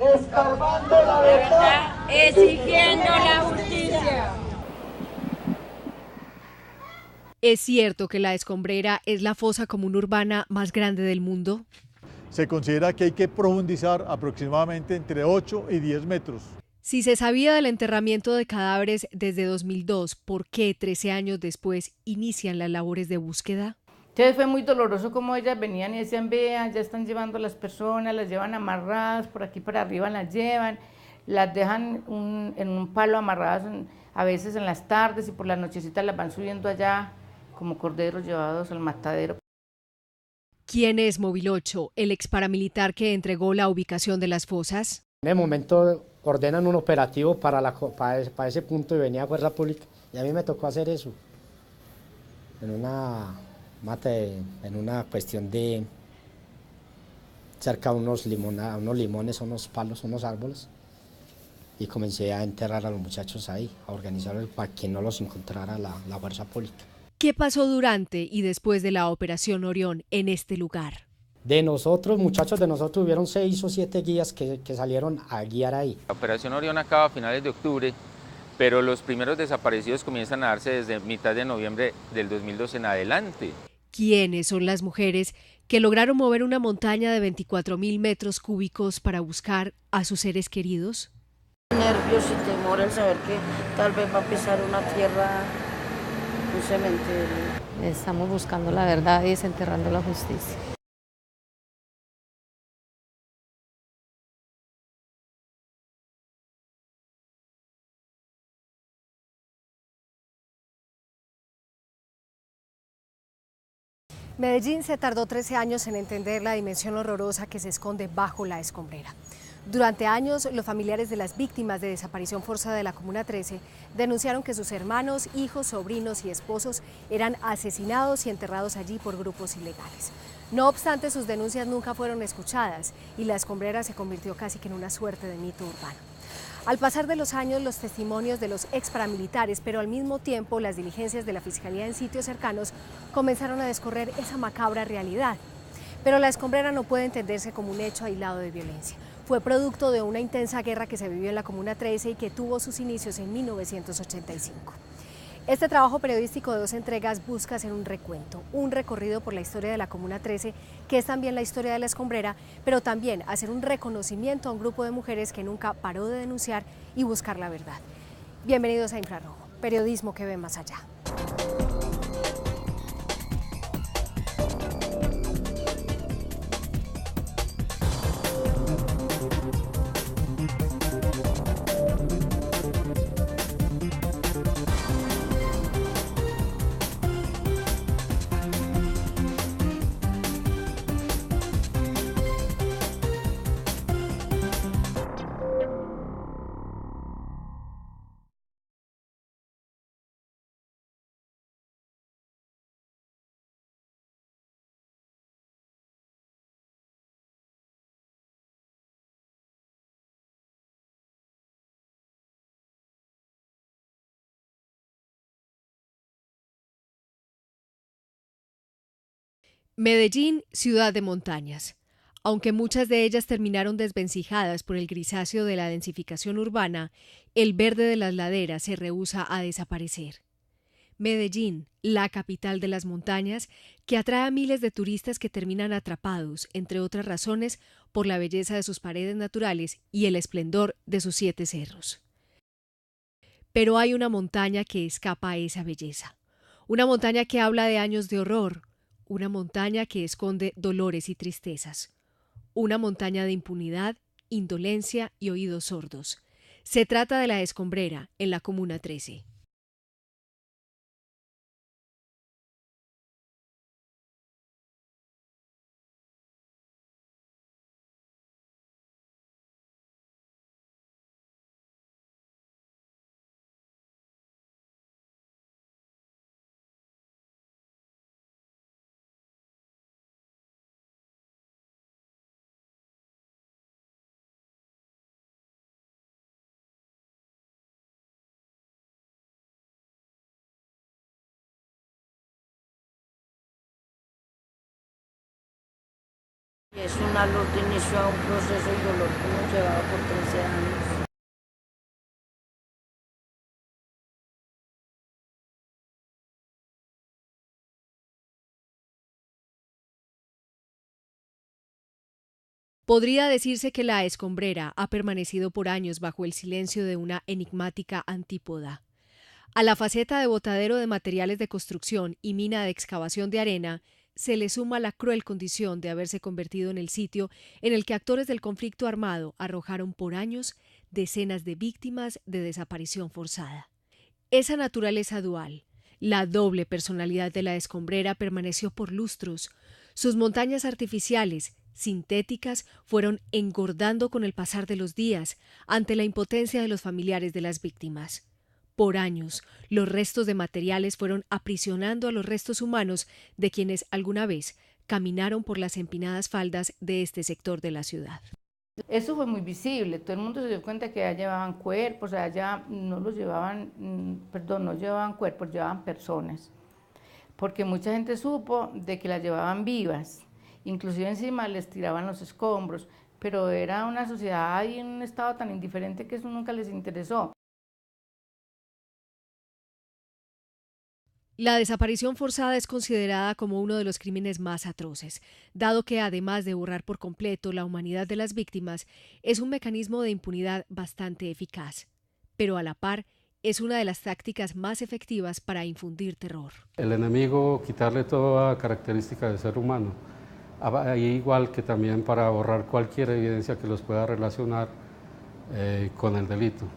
escarbando la verdad, exigiendo la justicia. ¿Es cierto que la Escombrera es la fosa común urbana más grande del mundo? Se considera que hay que profundizar aproximadamente entre 8 y 10 metros. Si se sabía del enterramiento de cadáveres desde 2002, ¿por qué 13 años después inician las labores de búsqueda? Entonces fue muy doloroso como ellas venían y decían, vean, ya están llevando a las personas, las llevan amarradas, por aquí para arriba las llevan, las dejan en un palo amarradas a veces en las tardes y por las nochecitas las van subiendo allá como corderos llevados al matadero. ¿Quién es Móvil 8, el ex paramilitar que entregó la ubicación de las fosas? En el momento ordenan un operativo para ese punto y venía Fuerza Pública y a mí me tocó hacer eso en una cuestión de cerca a unos limones, unos palos, unos árboles y comencé a enterrar a los muchachos ahí, a organizarlos para que no los encontrara la Fuerza Pública. ¿Qué pasó durante y después de la Operación Orión en este lugar? De nosotros, muchachos de nosotros, hubieron 6 o 7 guías que salieron a guiar ahí. La Operación Orión acaba a finales de octubre, pero los primeros desaparecidos comienzan a darse desde mitad de noviembre del 2012 en adelante. ¿Quiénes son las mujeres que lograron mover una montaña de 24.000 metros cúbicos para buscar a sus seres queridos? Nervios y temor al saber que tal vez va a pisar una tierra, un cementerio. Estamos buscando la verdad y desenterrando la justicia. Medellín se tardó 13 años en entender la dimensión horrorosa que se esconde bajo la Escombrera. Durante años, los familiares de las víctimas de desaparición forzada de la Comuna 13 denunciaron que sus hermanos, hijos, sobrinos y esposos eran asesinados y enterrados allí por grupos ilegales. No obstante, sus denuncias nunca fueron escuchadas y la Escombrera se convirtió casi que en una suerte de mito urbano. Al pasar de los años, los testimonios de los ex paramilitares, pero al mismo tiempo las diligencias de la Fiscalía en sitios cercanos comenzaron a descorrer esa macabra realidad. Pero la Escombrera no puede entenderse como un hecho aislado de violencia. Fue producto de una intensa guerra que se vivió en la Comuna 13 y que tuvo sus inicios en 1985. Este trabajo periodístico de 2 entregas busca hacer un recuento, un recorrido por la historia de la Comuna 13, que es también la historia de la Escombrera, pero también hacer un reconocimiento a un grupo de mujeres que nunca paró de denunciar y buscar la verdad. Bienvenidos a Infrarrojo, periodismo que ve más allá. Medellín, ciudad de montañas. Aunque muchas de ellas terminaron desvencijadas por el grisáceo de la densificación urbana, el verde de las laderas se rehúsa a desaparecer. Medellín, la capital de las montañas, que atrae a miles de turistas que terminan atrapados, entre otras razones, por la belleza de sus paredes naturales y el esplendor de sus 7 cerros. Pero hay una montaña que escapa a esa belleza. Una montaña que habla de años de horror. Una montaña que esconde dolores y tristezas. Una montaña de impunidad, indolencia y oídos sordos. Se trata de la Escombrera, en la Comuna 13. Es una luz de inicio a un proceso y dolor que hemos llevado por 13 años. Podría decirse que la Escombrera ha permanecido por años bajo el silencio de una enigmática antípoda. A la faceta de botadero de materiales de construcción y mina de excavación de arena, se le suma la cruel condición de haberse convertido en el sitio en el que actores del conflicto armado arrojaron por años decenas de víctimas de desaparición forzada. Esa naturaleza dual, la doble personalidad de la Escombrera, permaneció por lustros. Sus montañas artificiales, sintéticas, fueron engordando con el pasar de los días ante la impotencia de los familiares de las víctimas. Por años, los restos de materiales fueron aprisionando a los restos humanos de quienes alguna vez caminaron por las empinadas faldas de este sector de la ciudad. Eso fue muy visible, todo el mundo se dio cuenta que allá llevaban cuerpos, allá no los llevaban, no llevaban cuerpos, llevaban personas, porque mucha gente supo de que las llevaban vivas, inclusive encima les tiraban los escombros, pero era una sociedad y un estado tan indiferente que eso nunca les interesó. La desaparición forzada es considerada como uno de los crímenes más atroces, dado que además de borrar por completo la humanidad de las víctimas, es un mecanismo de impunidad bastante eficaz, pero a la par es una de las tácticas más efectivas para infundir terror. El enemigo, quitarle toda característica de ser humano, igual que también para borrar cualquier evidencia que los pueda relacionar con el delito.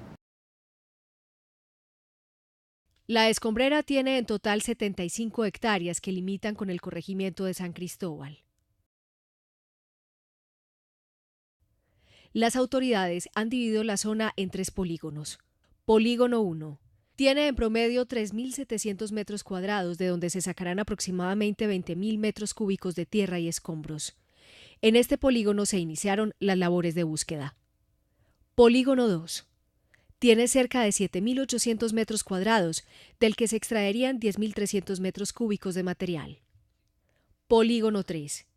La Escombrera tiene en total 75 hectáreas que limitan con el corregimiento de San Cristóbal. Las autoridades han dividido la zona en 3 polígonos. Polígono 1. Tiene en promedio 3.700 metros cuadrados, de donde se sacarán aproximadamente 20.000 metros cúbicos de tierra y escombros. En este polígono se iniciaron las labores de búsqueda. Polígono 2. Tiene cerca de 7.800 metros cuadrados, del que se extraerían 10.300 metros cúbicos de material. Polígono 3.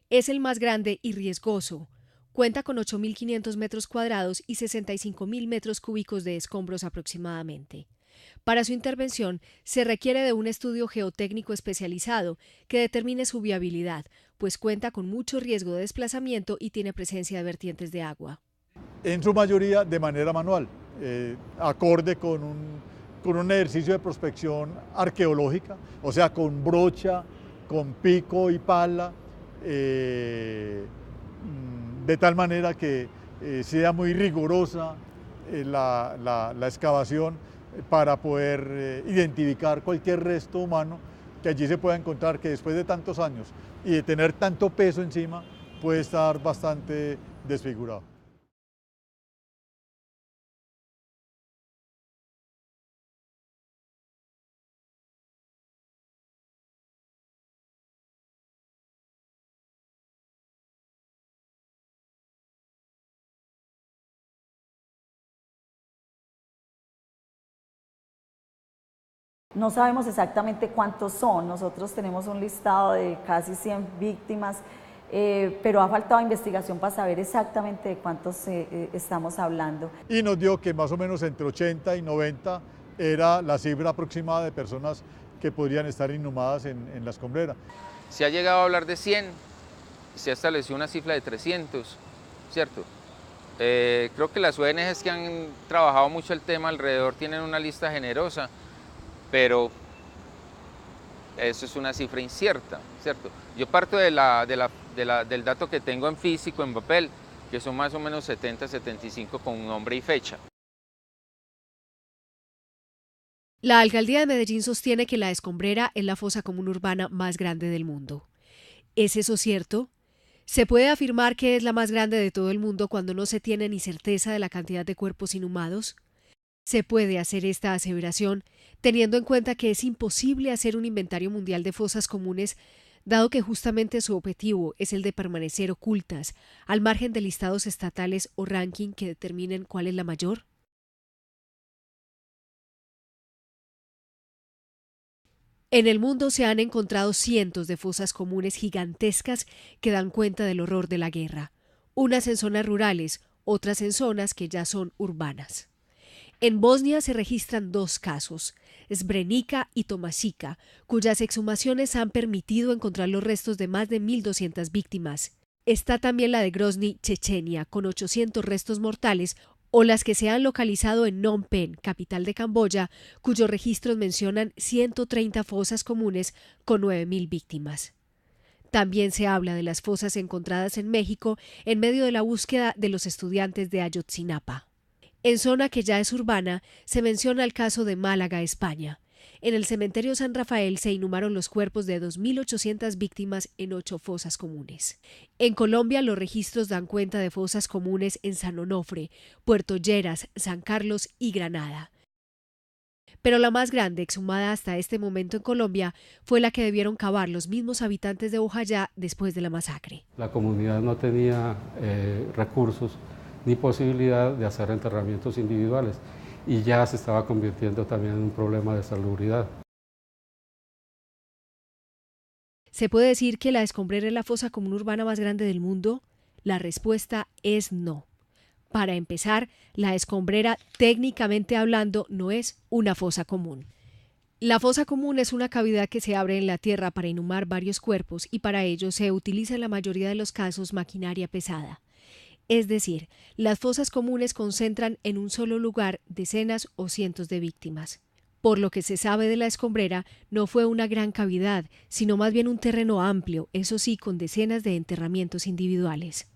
Es el más grande y riesgoso. Cuenta con 8.500 metros cuadrados y 65.000 metros cúbicos de escombros aproximadamente. Para su intervención se requiere de un estudio geotécnico especializado que determine su viabilidad, pues cuenta con mucho riesgo de desplazamiento y tiene presencia de vertientes de agua. En su mayoría de manera manual, acorde con un ejercicio de prospección arqueológica, o sea, con brocha, con pico y pala, de tal manera que sea muy rigurosa la excavación para poder identificar cualquier resto humano que allí se pueda encontrar, que después de tantos años y de tener tanto peso encima puede estar bastante desfigurado. No sabemos exactamente cuántos son, nosotros tenemos un listado de casi 100 víctimas, pero ha faltado investigación para saber exactamente de cuántos estamos hablando. Y nos dio que más o menos entre 80 y 90 era la cifra aproximada de personas que podrían estar inhumadas en la Escombrera. Se ha llegado a hablar de 100, se ha establecido una cifra de 300, ¿cierto? Creo que las ONGs que han trabajado mucho el tema alrededor tienen una lista generosa, pero eso es una cifra incierta, ¿cierto? Yo parto del dato que tengo en físico, en papel, que son más o menos 70, 75 con nombre y fecha. La alcaldía de Medellín sostiene que la Escombrera es la fosa común urbana más grande del mundo. ¿Es eso cierto? ¿Se puede afirmar que es la más grande de todo el mundo cuando no se tiene ni certeza de la cantidad de cuerpos inhumados? ¿Se puede hacer esta aseveración teniendo en cuenta que es imposible hacer un inventario mundial de fosas comunes, dado que justamente su objetivo es el de permanecer ocultas, al margen de listados estatales o ranking que determinen cuál es la mayor? En el mundo se han encontrado cientos de fosas comunes gigantescas que dan cuenta del horror de la guerra, unas en zonas rurales, otras en zonas que ya son urbanas. En Bosnia se registran 2 casos, Srebrenica y Tomasica, cuyas exhumaciones han permitido encontrar los restos de más de 1.200 víctimas. Está también la de Grozny, Chechenia, con 800 restos mortales, o las que se han localizado en Phnom Penh, capital de Camboya, cuyos registros mencionan 130 fosas comunes con 9.000 víctimas. También se habla de las fosas encontradas en México en medio de la búsqueda de los estudiantes de Ayotzinapa. En zona que ya es urbana, se menciona el caso de Málaga, España. En el cementerio San Rafael se inhumaron los cuerpos de 2.800 víctimas en 8 fosas comunes. En Colombia, los registros dan cuenta de fosas comunes en San Onofre, Puerto Lleras, San Carlos y Granada. Pero la más grande exhumada hasta este momento en Colombia fue la que debieron cavar los mismos habitantes de Bojayá después de la masacre. La comunidad no tenía recursos ni posibilidad de hacer enterramientos individuales y ya se estaba convirtiendo también en un problema de salubridad. ¿Se puede decir que la Escombrera es la fosa común urbana más grande del mundo? La respuesta es no. Para empezar, la Escombrera, técnicamente hablando, no es una fosa común. La fosa común es una cavidad que se abre en la tierra para inhumar varios cuerpos y para ello se utiliza en la mayoría de los casos maquinaria pesada. Es decir, las fosas comunes concentran en un solo lugar decenas o cientos de víctimas. Por lo que se sabe de la Escombrera, no fue una gran cavidad, sino más bien un terreno amplio, eso sí, con decenas de enterramientos individuales.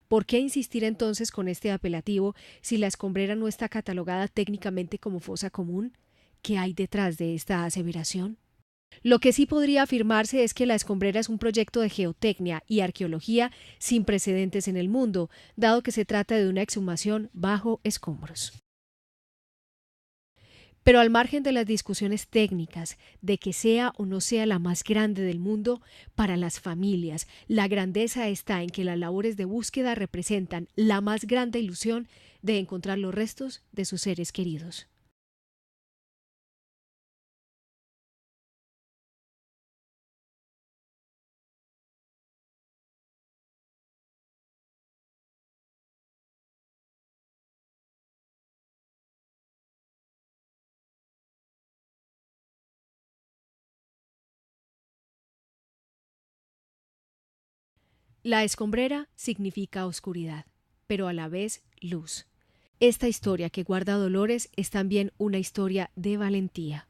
¿Por qué insistir entonces con este apelativo si la Escombrera no está catalogada técnicamente como fosa común? ¿Qué hay detrás de esta aseveración? Lo que sí podría afirmarse es que la Escombrera es un proyecto de geotecnia y arqueología sin precedentes en el mundo, dado que se trata de una exhumación bajo escombros. Pero al margen de las discusiones técnicas de que sea o no sea la más grande del mundo, para las familias, la grandeza está en que las labores de búsqueda representan la más grande ilusión de encontrar los restos de sus seres queridos. La Escombrera significa oscuridad, pero a la vez luz. Esta historia que guarda dolores es también una historia de valentía.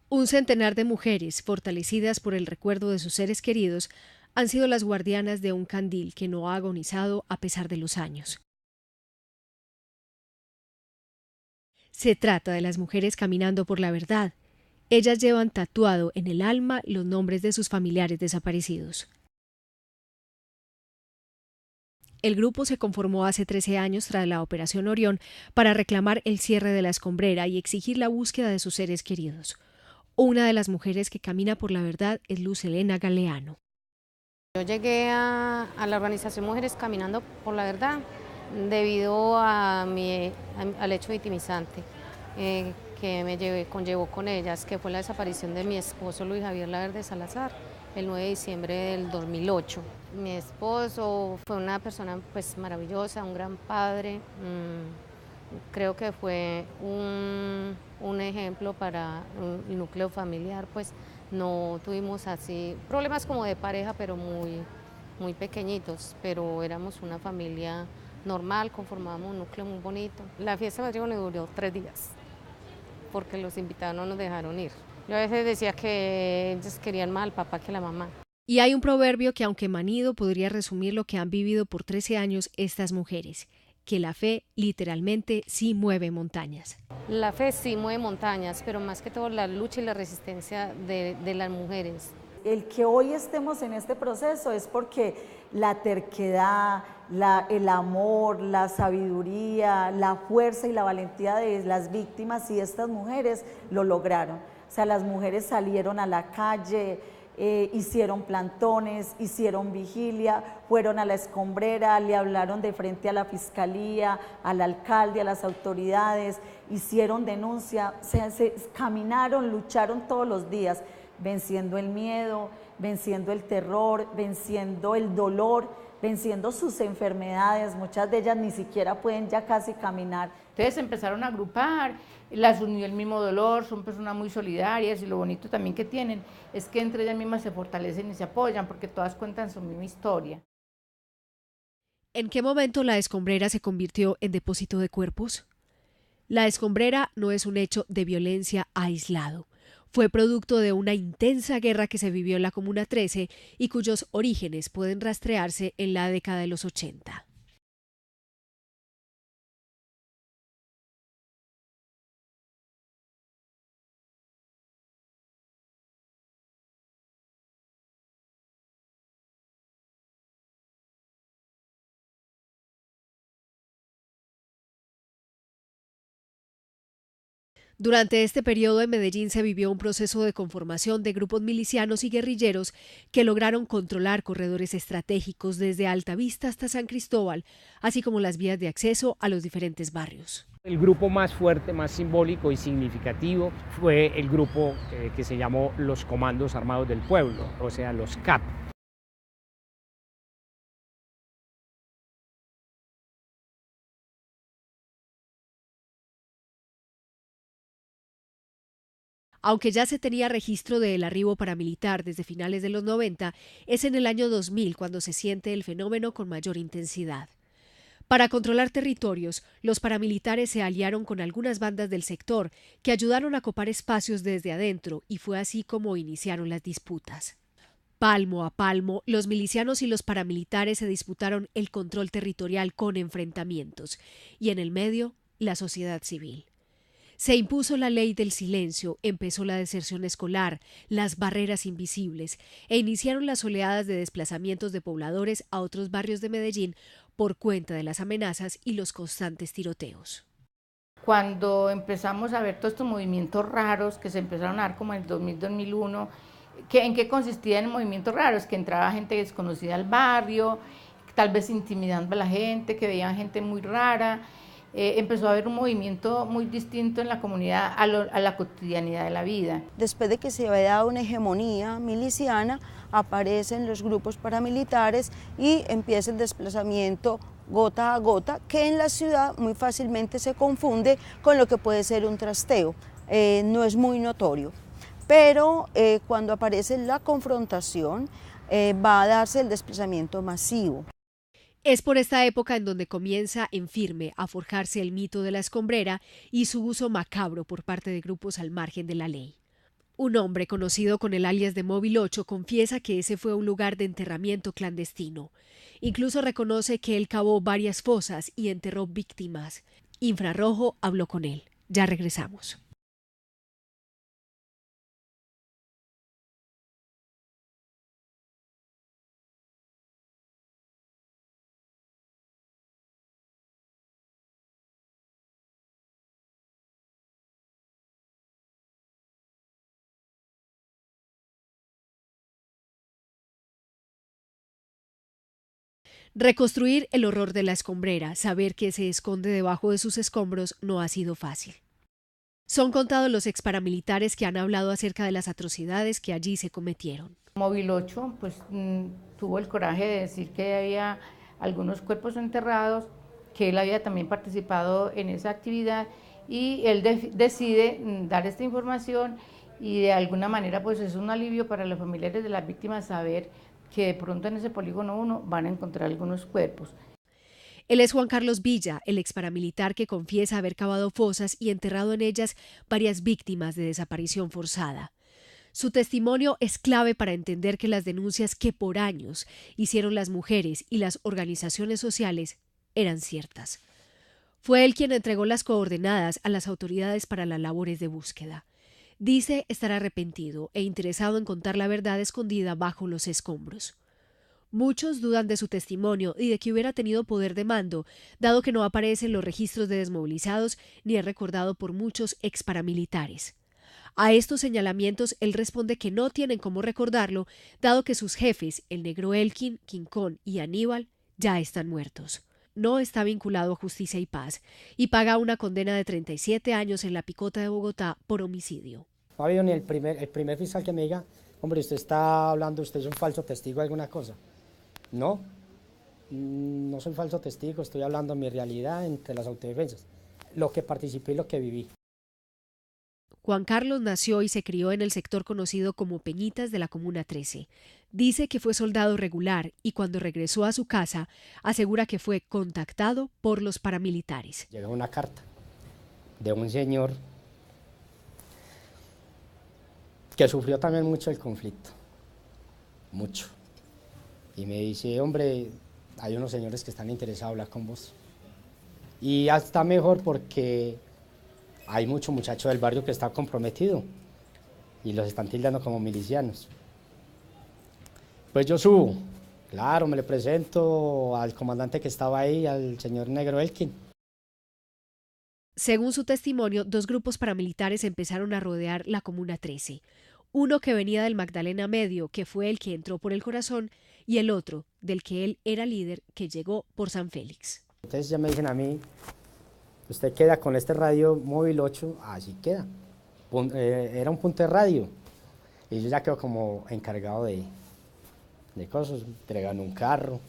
Un centenar de mujeres, fortalecidas por el recuerdo de sus seres queridos, han sido las guardianas de un candil que no ha agonizado a pesar de los años. Se trata de las mujeres caminando por la verdad. Ellas llevan tatuado en el alma los nombres de sus familiares desaparecidos. El grupo se conformó hace 13 años tras la Operación Orión para reclamar el cierre de la Escombrera y exigir la búsqueda de sus seres queridos. Una de las mujeres que camina por la verdad es Luz Helena Galeano. Yo llegué a la organización Mujeres Caminando por la Verdad debido al hecho victimizante que me conllevó con ellas, que fue la desaparición de mi esposo Luis Javier Laverde Salazar el 9 de diciembre del 2008. Mi esposo fue una persona pues maravillosa, un gran padre, creo que fue un ejemplo para el núcleo familiar, pues no tuvimos así problemas como de pareja, pero muy pequeñitos, pero éramos una familia normal, conformábamos un núcleo muy bonito. La fiesta de matrimonio duró 3 días, porque los invitados no nos dejaron ir. Yo a veces decía que ellos querían más al papá que a la mamá. Y hay un proverbio que, aunque manido, podría resumir lo que han vivido por 13 años estas mujeres, que la fe literalmente sí mueve montañas. La fe sí mueve montañas, pero más que todo la lucha y la resistencia de las mujeres. El que hoy estemos en este proceso es porque la terquedad, el amor, la sabiduría, la fuerza y la valentía de las víctimas y estas mujeres lo lograron. O sea, las mujeres salieron a la calle, hicieron plantones, hicieron vigilia, fueron a la escombrera, le hablaron de frente a la fiscalía, al alcalde, a las autoridades, hicieron denuncia, caminaron, lucharon todos los días, venciendo el miedo, venciendo el terror, venciendo el dolor, venciendo sus enfermedades. Muchas de ellas ni siquiera pueden ya casi caminar. Entonces se empezaron a agrupar, las unió el mismo dolor, son personas muy solidarias y lo bonito también que tienen es que entre ellas mismas se fortalecen y se apoyan porque todas cuentan su misma historia. ¿En qué momento la escombrera se convirtió en depósito de cuerpos? La escombrera no es un hecho de violencia aislado. Fue producto de una intensa guerra que se vivió en la Comuna 13 y cuyos orígenes pueden rastrearse en la década de los 80. Durante este periodo en Medellín se vivió un proceso de conformación de grupos milicianos y guerrilleros que lograron controlar corredores estratégicos desde Altavista hasta San Cristóbal, así como las vías de acceso a los diferentes barrios. El grupo más fuerte, más simbólico y significativo fue el grupo que se llamó los Comandos Armados del Pueblo, o sea, los CAP. Aunque ya se tenía registro del arribo paramilitar desde finales de los 90, es en el año 2000 cuando se siente el fenómeno con mayor intensidad. Para controlar territorios, los paramilitares se aliaron con algunas bandas del sector que ayudaron a copar espacios desde adentro y fue así como iniciaron las disputas. Palmo a palmo, los milicianos y los paramilitares se disputaron el control territorial con enfrentamientos y en el medio, la sociedad civil. Se impuso la ley del silencio, empezó la deserción escolar, las barreras invisibles e iniciaron las oleadas de desplazamientos de pobladores a otros barrios de Medellín por cuenta de las amenazas y los constantes tiroteos. Cuando empezamos a ver todos estos movimientos raros que se empezaron a dar como en el 2000-2001, ¿en qué consistían en movimientos raros? Que entraba gente desconocida al barrio, tal vez intimidando a la gente, que veían gente muy rara. Empezó a haber un movimiento muy distinto en la comunidad a la cotidianidad de la vida. Después de que se había dado una hegemonía miliciana, aparecen los grupos paramilitares y empieza el desplazamiento gota a gota, que en la ciudad muy fácilmente se confunde con lo que puede ser un trasteo. No es muy notorio, pero cuando aparece la confrontación va a darse el desplazamiento masivo. Es por esta época en donde comienza en firme a forjarse el mito de la escombrera y su uso macabro por parte de grupos al margen de la ley. Un hombre conocido con el alias de Móvil 8 confiesa que ese fue un lugar de enterramiento clandestino. Incluso reconoce que él cavó varias fosas y enterró víctimas. Infrarrojo habló con él. Ya regresamos. Reconstruir el horror de la escombrera, saber que se esconde debajo de sus escombros, no ha sido fácil. Son contados los exparamilitares que han hablado acerca de las atrocidades que allí se cometieron. Móvil 8 pues, tuvo el coraje de decir que había algunos cuerpos enterrados, que él había también participado en esa actividad y él decide dar esta información y de alguna manera pues es un alivio para los familiares de las víctimas saber que de pronto en ese polígono 1 van a encontrar algunos cuerpos. Él es Juan Carlos Villa, el exparamilitar que confiesa haber cavado fosas y enterrado en ellas varias víctimas de desaparición forzada. Su testimonio es clave para entender que las denuncias que por años hicieron las mujeres y las organizaciones sociales eran ciertas. Fue él quien entregó las coordenadas a las autoridades para las labores de búsqueda. Dice estar arrepentido e interesado en contar la verdad escondida bajo los escombros. Muchos dudan de su testimonio y de que hubiera tenido poder de mando, dado que no aparece en los registros de desmovilizados ni es recordado por muchos exparamilitares. A estos señalamientos él responde que no tienen cómo recordarlo, dado que sus jefes, el negro Elkin, Quincón y Aníbal, ya están muertos. No está vinculado a Justicia y Paz y paga una condena de 37 años en la Picota de Bogotá por homicidio. No ha habido ni el primer fiscal que me diga, hombre, usted está hablando, usted es un falso testigo de alguna cosa. No, no soy falso testigo, estoy hablando de mi realidad entre las autodefensas, lo que participé y lo que viví. Juan Carlos nació y se crió en el sector conocido como Peñitas de la Comuna 13. Dice que fue soldado regular y cuando regresó a su casa asegura que fue contactado por los paramilitares. Llegó una carta de un señor que sufrió también mucho el conflicto, mucho. Y me dice, hombre, hay unos señores que están interesados en hablar con vos. Y está mejor porque hay mucho muchacho del barrio que está comprometido y los están tildando como milicianos. Pues yo subo, claro, me le presento al comandante que estaba ahí, al señor Negro Elkin. Según su testimonio, 2 grupos paramilitares empezaron a rodear la Comuna 13. Uno que venía del Magdalena Medio, que fue el que entró por el Corazón, y el otro, del que él era líder, que llegó por San Félix. Entonces ya me dicen a mí, usted queda con este radio móvil 8, así queda. Era un punto de radio. Y yo ya quedo como encargado de cosas, entregando un carro,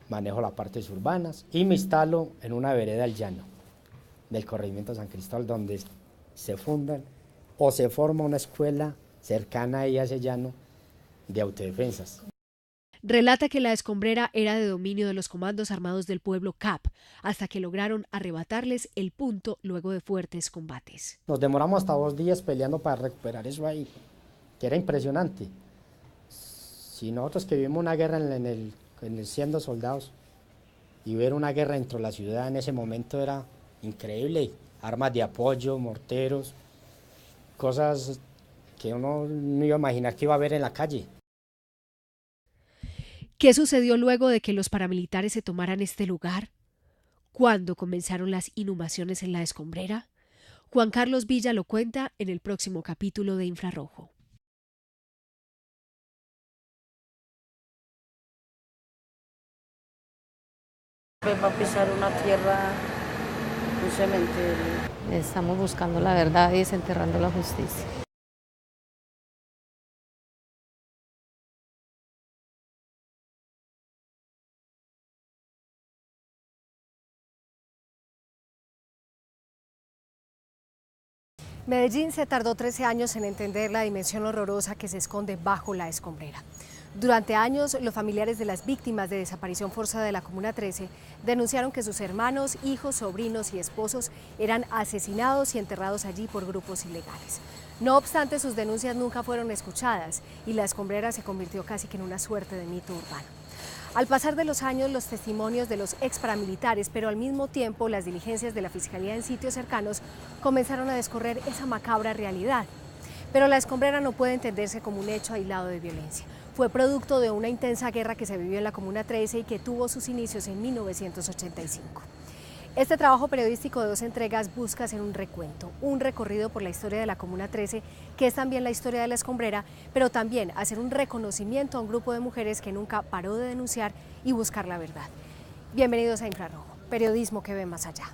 manejo las partes urbanas y me instalo en una vereda al llano del corregimiento San Cristóbal, donde se fundan o se forma una escuela cercana ahí a ese llano de autodefensas. Relata que la escombrera era de dominio de los Comandos Armados del Pueblo CAP, hasta que lograron arrebatarles el punto luego de fuertes combates. Nos demoramos hasta 2 días peleando para recuperar eso ahí, que era impresionante. Si nosotros que vivimos una guerra siendo soldados y ver una guerra dentro de la ciudad en ese momento era increíble, armas de apoyo, morteros, cosas que uno no iba a imaginar que iba a ver en la calle. ¿Qué sucedió luego de que los paramilitares se tomaran este lugar? ¿Cuándo comenzaron las inhumaciones en la escombrera? Juan Carlos Villa lo cuenta en el próximo capítulo de Infrarrojo. Va a pisar una tierra, un cementerio. Estamos buscando la verdad y desenterrando la justicia. Medellín se tardó 13 años en entender la dimensión horrorosa que se esconde bajo la escombrera. Durante años, los familiares de las víctimas de desaparición forzada de la Comuna 13 denunciaron que sus hermanos, hijos, sobrinos y esposos eran asesinados y enterrados allí por grupos ilegales. No obstante, sus denuncias nunca fueron escuchadas y la escombrera se convirtió casi que en una suerte de mito urbano. Al pasar de los años, los testimonios de los ex paramilitares, pero al mismo tiempo las diligencias de la Fiscalía en sitios cercanos comenzaron a descorrer esa macabra realidad. Pero la escombrera no puede entenderse como un hecho aislado de violencia. Fue producto de una intensa guerra que se vivió en la Comuna 13 y que tuvo sus inicios en 1985. Este trabajo periodístico de 2 entregas busca hacer un recuento, un recorrido por la historia de la Comuna 13, que es también la historia de la escombrera, pero también hacer un reconocimiento a un grupo de mujeres que nunca paró de denunciar y buscar la verdad. Bienvenidos a Infrarrojo, periodismo que ve más allá.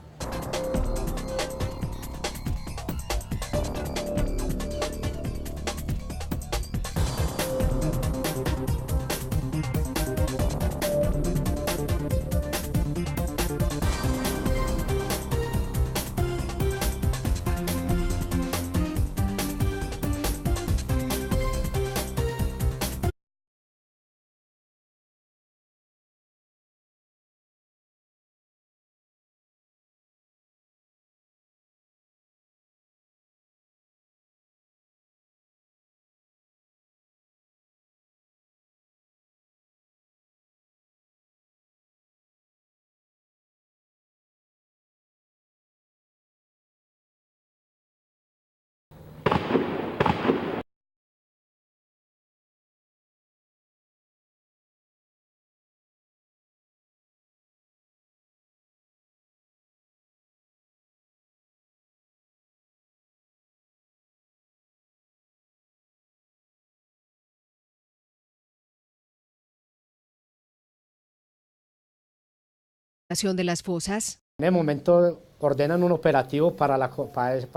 de las fosas. En el momento ordenan un operativo para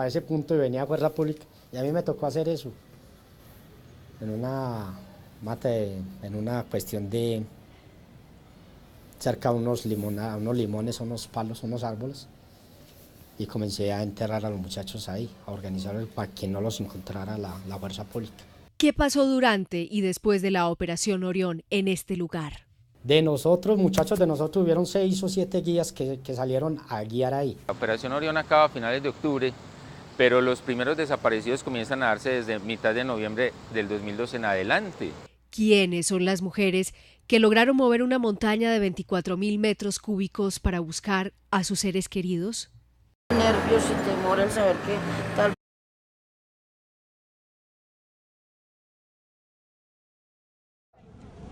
ese punto y venía Fuerza Pública y a mí me tocó hacer eso en una cuestión de cerca de unos limones, unos palos, unos árboles, y comencé a enterrar a los muchachos ahí, a organizarlos para que no los encontrara la Fuerza Pública. ¿Qué pasó durante y después de la Operación Orión en este lugar? De nosotros, muchachos de nosotros, hubieron 6 o 7 guías que salieron a guiar ahí. La Operación Orión acaba a finales de octubre, pero los primeros desaparecidos comienzan a darse desde mitad de noviembre del 2012 en adelante. ¿Quiénes son las mujeres que lograron mover una montaña de 24.000 metros cúbicos para buscar a sus seres queridos? Nervios y temor al saber que tal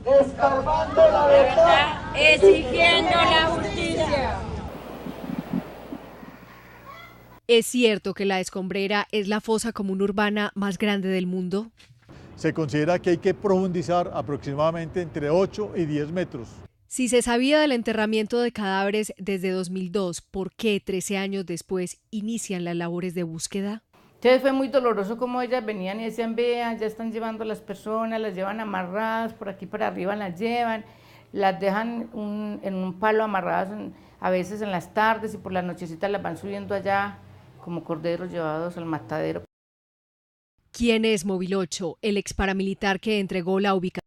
Escarbando la verdad, exigiendo la justicia. ¿Es cierto que la Escombrera es la fosa común urbana más grande del mundo? Se considera que hay que profundizar aproximadamente entre 8 y 10 metros. Si se sabía del enterramiento de cadáveres desde 2002, ¿por qué 13 años después inician las labores de búsqueda? Entonces fue muy doloroso como ellas venían y decían, vean, ya están llevando a las personas, las llevan amarradas, por aquí para arriba las llevan, las dejan en un palo amarradas a veces en las tardes y por las nochecitas las van subiendo allá como corderos llevados al matadero. ¿Quién es Móvil 8, el ex paramilitar que entregó la ubicación